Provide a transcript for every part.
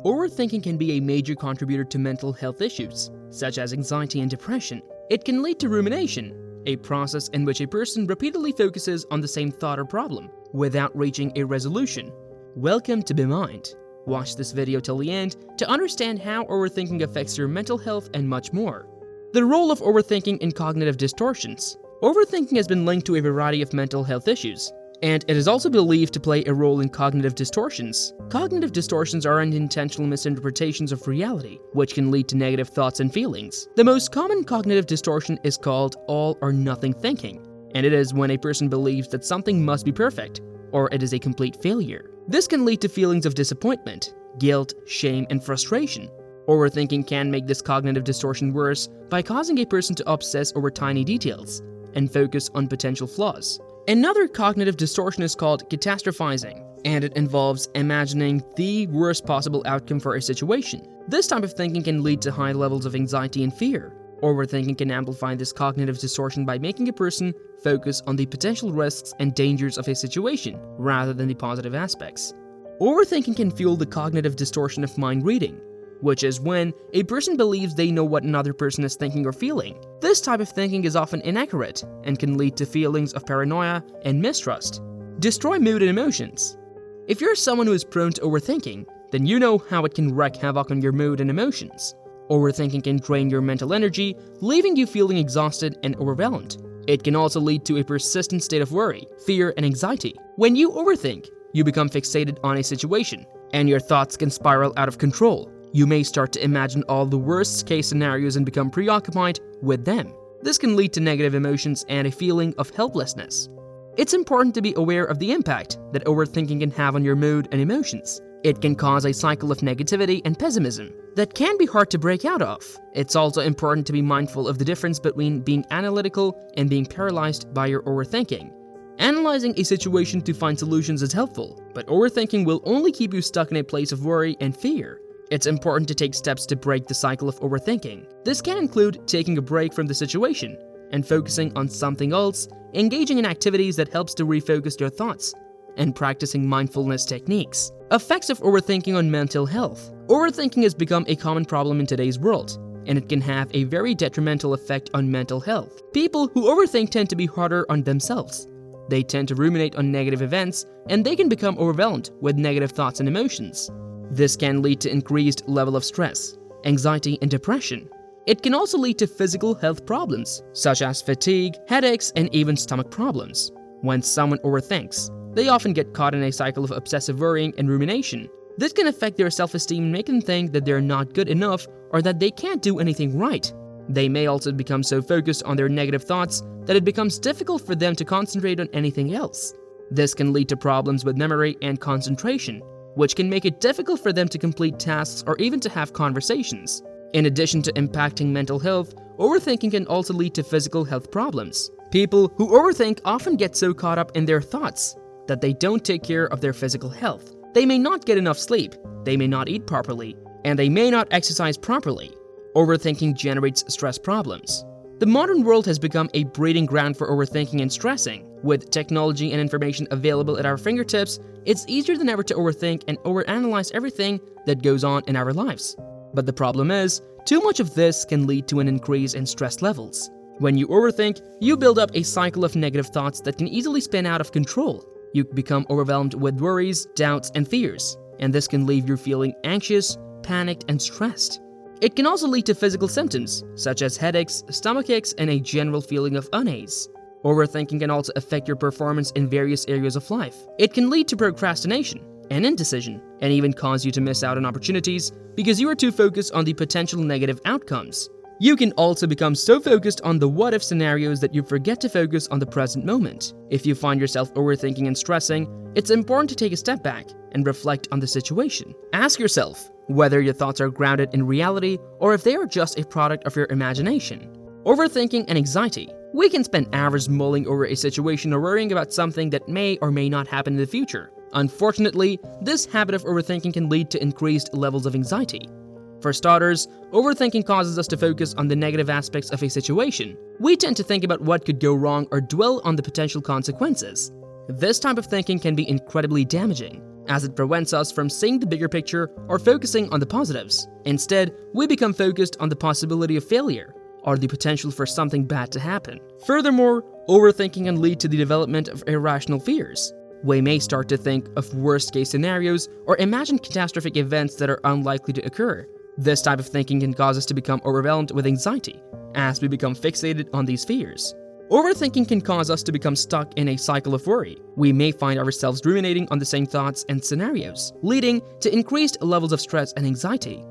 Overthinking can be a major contributor to mental health issues, such as anxiety and depression. It can lead to rumination, a process in which a person repeatedly focuses on the same thought or problem without reaching a resolution. Welcome to Be Mind. Watch this video till the end to understand how overthinking affects your mental health and much more. The role of overthinking in cognitive distortions. Overthinking has been linked to a variety of mental health issues, and it is also believed to play a role in cognitive distortions. Cognitive distortions are unintentional misinterpretations of reality, which can lead to negative thoughts and feelings. The most common cognitive distortion is called all or nothing thinking, and it is when a person believes that something must be perfect, or it is a complete failure. This can lead to feelings of disappointment, guilt, shame, and frustration. Overthinking can make this cognitive distortion worse by causing a person to obsess over tiny details and focus on potential flaws. Another cognitive distortion is called catastrophizing, and it involves imagining the worst possible outcome for a situation. This type of thinking can lead to high levels of anxiety and fear. Overthinking can amplify this cognitive distortion by making a person focus on the potential risks and dangers of a situation rather than the positive aspects. Overthinking can fuel the cognitive distortion of mind reading, which is when a person believes they know what another person is thinking or feeling. This type of thinking is often inaccurate and can lead to feelings of paranoia and mistrust. Destroy mood and emotions. If you're someone who is prone to overthinking, then you know how it can wreak havoc on your mood and emotions. Overthinking can drain your mental energy, leaving you feeling exhausted and overwhelmed. It can also lead to a persistent state of worry, fear, and anxiety. When you overthink, you become fixated on a situation, and your thoughts can spiral out of control. You may start to imagine all the worst-case scenarios and become preoccupied with them. This can lead to negative emotions and a feeling of helplessness. It's important to be aware of the impact that overthinking can have on your mood and emotions. It can cause a cycle of negativity and pessimism that can be hard to break out of. It's also important to be mindful of the difference between being analytical and being paralyzed by your overthinking. Analyzing a situation to find solutions is helpful, but overthinking will only keep you stuck in a place of worry and fear. It's important to take steps to break the cycle of overthinking. This can include taking a break from the situation and focusing on something else, engaging in activities that helps to refocus your thoughts, and practicing mindfulness techniques. Effects of overthinking on mental health. Overthinking has become a common problem in today's world, and it can have a very detrimental effect on mental health. People who overthink tend to be harder on themselves. They tend to ruminate on negative events, and they can become overwhelmed with negative thoughts and emotions. This can lead to increased level of stress, anxiety, and depression. It can also lead to physical health problems, such as fatigue, headaches, and even stomach problems. When someone overthinks, they often get caught in a cycle of obsessive worrying and rumination. This can affect their self-esteem and make them think that they're not good enough or that they can't do anything right. They may also become so focused on their negative thoughts that it becomes difficult for them to concentrate on anything else. This can lead to problems with memory and concentration, which can make it difficult for them to complete tasks or even to have conversations. In addition to impacting mental health, overthinking can also lead to physical health problems. People who overthink often get so caught up in their thoughts that they don't take care of their physical health. They may not get enough sleep, they may not eat properly, and they may not exercise properly. Overthinking generates stress problems. The modern world has become a breeding ground for overthinking and stressing. With technology and information available at our fingertips, it's easier than ever to overthink and overanalyze everything that goes on in our lives. But the problem is, too much of this can lead to an increase in stress levels. When you overthink, you build up a cycle of negative thoughts that can easily spin out of control. You become overwhelmed with worries, doubts, and fears, and this can leave you feeling anxious, panicked, and stressed. It can also lead to physical symptoms, such as headaches, stomachaches, and a general feeling of unease. Overthinking can also affect your performance in various areas of life. It can lead to procrastination and indecision, and even cause you to miss out on opportunities because you are too focused on the potential negative outcomes. You can also become so focused on the what-if scenarios that you forget to focus on the present moment. If you find yourself overthinking and stressing, it's important to take a step back and reflect on the situation. Ask yourself whether your thoughts are grounded in reality or if they are just a product of your imagination. Overthinking and anxiety. We can spend hours mulling over a situation or worrying about something that may or may not happen in the future. Unfortunately, this habit of overthinking can lead to increased levels of anxiety. For starters, overthinking causes us to focus on the negative aspects of a situation. We tend to think about what could go wrong or dwell on the potential consequences. This type of thinking can be incredibly damaging. as it prevents us from seeing the bigger picture or focusing on the positives. Instead, we become focused on the possibility of failure or the potential for something bad to happen. Furthermore, overthinking can lead to the development of irrational fears. We may start to think of worst-case scenarios or imagine catastrophic events that are unlikely to occur. This type of thinking can cause us to become overwhelmed with anxiety, as we become fixated on these fears. Overthinking can cause us to become stuck in a cycle of worry. We may find ourselves ruminating on the same thoughts and scenarios, leading to increased levels of stress and anxiety.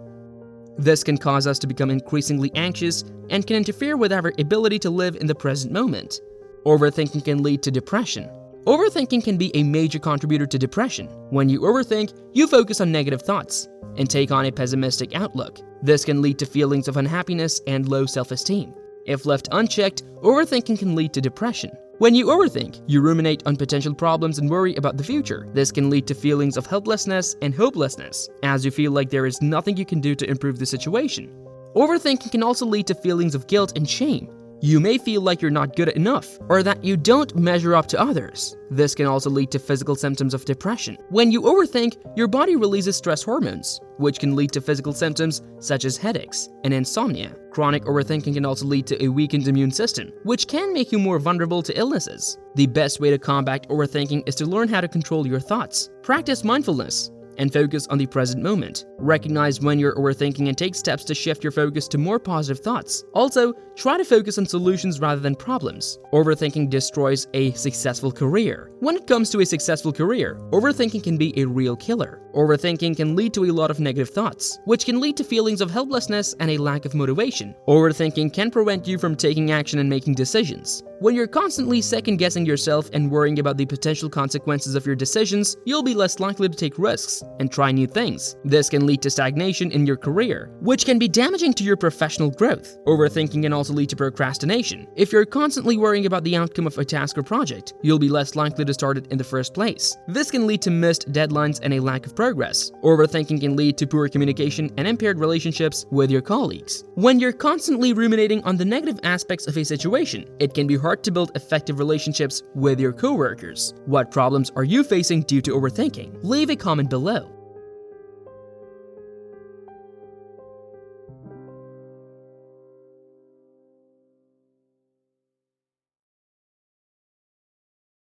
This can cause us to become increasingly anxious and can interfere with our ability to live in the present moment. Overthinking can lead to depression. Overthinking can be a major contributor to depression. When you overthink, you focus on negative thoughts and take on a pessimistic outlook. This can lead to feelings of unhappiness and low self-esteem. If left unchecked, overthinking can lead to depression. When you overthink, you ruminate on potential problems and worry about the future. This can lead to feelings of helplessness and hopelessness, as you feel like there is nothing you can do to improve the situation. Overthinking can also lead to feelings of guilt and shame. You may feel like you're not good enough, or that you don't measure up to others. This can also lead to physical symptoms of depression. When you overthink, your body releases stress hormones, which can lead to physical symptoms such as headaches and insomnia. Chronic overthinking can also lead to a weakened immune system, which can make you more vulnerable to illnesses. The best way to combat overthinking is to learn how to control your thoughts. Practice mindfulness and focus on the present moment. Recognize when you're overthinking and take steps to shift your focus to more positive thoughts. Also, try to focus on solutions rather than problems. Overthinking destroys a successful career. When it comes to a successful career, overthinking can be a real killer. Overthinking can lead to a lot of negative thoughts, which can lead to feelings of helplessness and a lack of motivation. Overthinking can prevent you from taking action and making decisions. When you're constantly second-guessing yourself and worrying about the potential consequences of your decisions, you'll be less likely to take risks and try new things. This can lead to stagnation in your career, which can be damaging to your professional growth. Overthinking can also lead to procrastination. If you're constantly worrying about the outcome of a task or project, you'll be less likely to start it in the first place. This can lead to missed deadlines and a lack of progress. Overthinking can lead to poor communication and impaired relationships with your colleagues. When you're constantly ruminating on the negative aspects of a situation, it can be hard to build effective relationships with your coworkers. What problems are you facing due to overthinking? Leave a comment below.